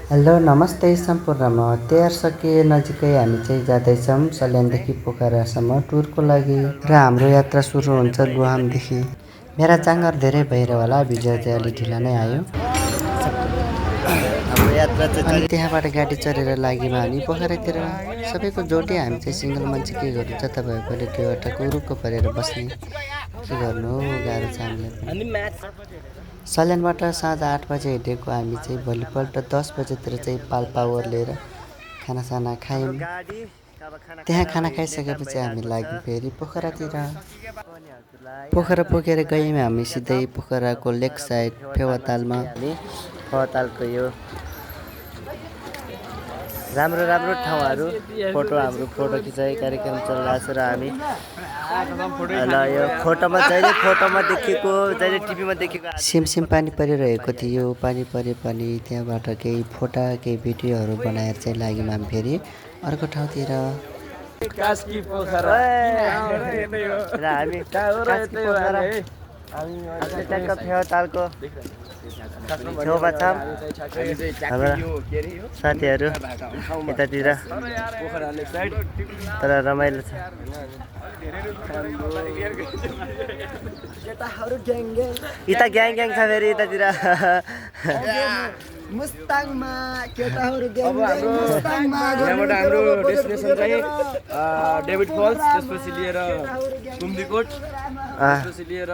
Hello नमस्ते सम्पूर्णमा तिहार सकिए नजिकै हामी चाहिँ जाँदैछौँ सल्यानदेखि पोखरासम्म टुरको लागि र हाम्रो यात्रा सुरु हुन्छ गुहामदेखि। मेरा जाँगर धेरै भएर होला भिडियो चाहिँ अलि ढिला नै आयो। हाम्रो यात्रा चाहिँ त्यहाँबाट गाडी चढेर लाग्यौँ हामी पोखरातिर। सबैको जोडी हामी चाहिँ सिङ्गल मान्छे के गर्नु छ तपाईँहरूले त्यो एउटा कुरुक्क परेर बस्ने के गर्नु गाह्रो छ हामीलाई। सल्यानबाट साँझ 8 बजे हिँडेको हामी चाहिँ भोलिपल्ट 10 बजेतिर चाहिँ पाल्पा ओर्लेर खानासाना खायौँ। त्यहाँ खाना खाइसकेपछि हामी लाग्यौँ फेरि पोखरातिर। पोखरा पुगेर गयौँ हामी सिधै पोखराको लेक साइड फेवातालमा। फेवातालको यो राम्रो राम्रो ठाउँहरू हाम्रो फोटो खिचाइ कार्यक्रम चलिरहेको छ र हामी ल यो फोटोमा देखेको जहिले टिभीमा देखेको सिमसिम पानी परिरहेको थियो। पानी परे पनि त्यहाँबाट केही फोटा केही भिडियोहरू बनाएर चाहिँ लाग्यौँ हामी फेरि अर्को ठाउँतिर। कास्की पोखरा र हामी ट्याक्क फेवातालको छेउमा छौँ। हाम्रा साथीहरू यतातिर तर रमाइलो छ। यता ग्याङ ग्याङ छ फेरि यतातिर मुस्ताङमा केटाहरू ग्याङ मुस्ताङमा। यहाँबाट हाम्रो डेस्टिनेसन चाहिँ डेभिड फल्स, त्यसपछि लिएर कुम्दीकोट, त्यसपछि लिएर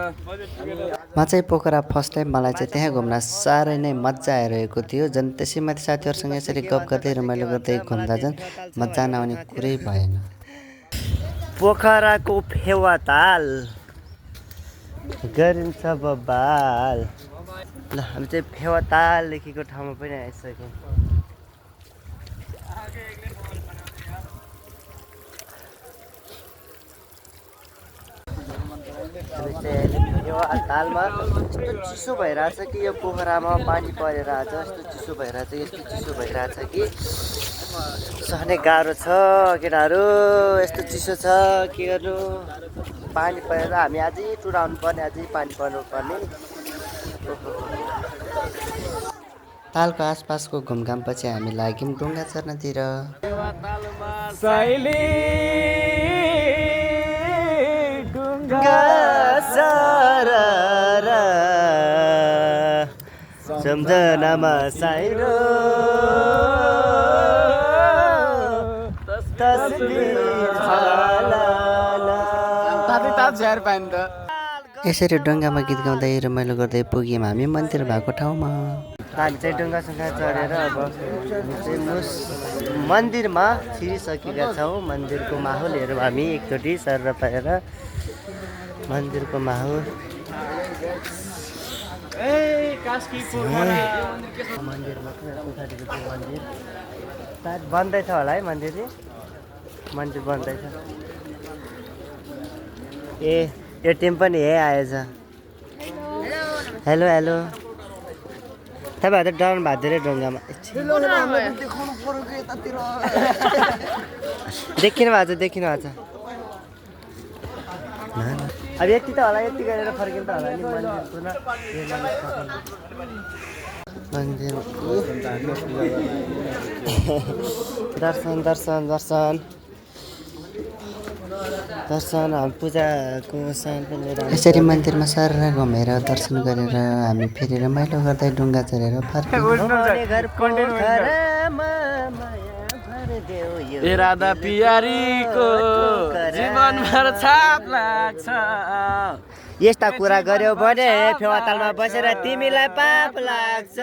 म चाहिँ पोखरा फर्स्ट टाइम। मलाई चाहिँ त्यहाँ घुम्न साह्रै नै मजा आइरहेको थियो। झन् त्यसै माथि साथीहरूसँग यसरी गफ गर्दै रमाइलो गर्दै घुम्दा झन् मजा नआउने कुरै भएन। पोखराको फेवाताल गरिन्छ बबाल। ल हामी चाहिँ फेवातालदेखिको ठाउँमा पनि आइसक्यौँ। फेवातालमा यस्तो चिसो भइरहेछ कि यो पोखरामा पानी परेर आज यस्तो चिसो भइरहेछ कि सहने गाह्रो छ केटाहरू। यस्तो चिसो छ के गर्नु। पानी परेर हामी अझै टुराउनु पर्ने, अझै पानी पर्नु पर्ने। तालको आसपासको घुमघामपछि हामी लाग्यौँ डुङ्गा चढ्नतिर। सम्झनामा साइरो यसरी डुङ्गामा गीत गाउँदै रमाइलो गर्दै पुग्यौँ हामी मन्दिर भएको ठाउँमा। हामी चाहिँ डुङ्गासँग चढेर अब चाहिँ मन्दिरमा छिरिसकेका छौँ। मन्दिरको माहौल हेरौँ हामी एकचोटि सर पाएर मन्दिरको माहौल। मन्दिरमा मन्दिर सायद बन्दैछ होला है। मन्दिर बन्दैछ। ए यो टिम पनि आएछ। Hello hello. तपाईँहरू त डराउनु भएको थियो अरे ढुङ्गामा। देखिनु भएको छ। अब यति त होला, यति गरेर फर्किनु त होला नि मन्दिर दर्शन पूजाको सामान पनि लिएर यसरी मन्दिरमा सर घुमेर दर्शन गरेर हामी फेरि रमाइलो गर्दै डुङ्गा चढेर राधा पियारीको जीवनभर छाप लाग्छ। यस्ता कुरा गर्यौ भने फेवातालमा बसेर तिमीलाई पाप लाग्छ।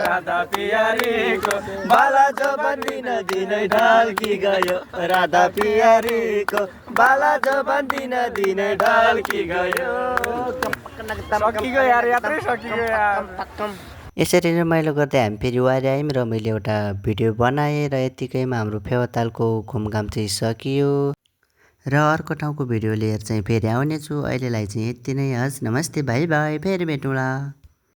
राधा पियारीको बाला जो बन्दिन दिनै ढल्की गयो। राधा पियारीको बाला जो बन्दिन दिनै ढल्की गयो। यसरी रमाइलो गर्दै हामी फेरि वारी आयौँ र मैले एउटा भिडियो बनाएँ र यतिकैमा हाम्रो फेवातालको घुमघाम चाहिँ सकियो र अर्को ठाउँको भिडियो लिएर चाहिँ फेरि आउनेछु। अहिलेलाई चाहिँ यति नै। हस् नमस्ते, बाई बाई, फेरि भेटौँला।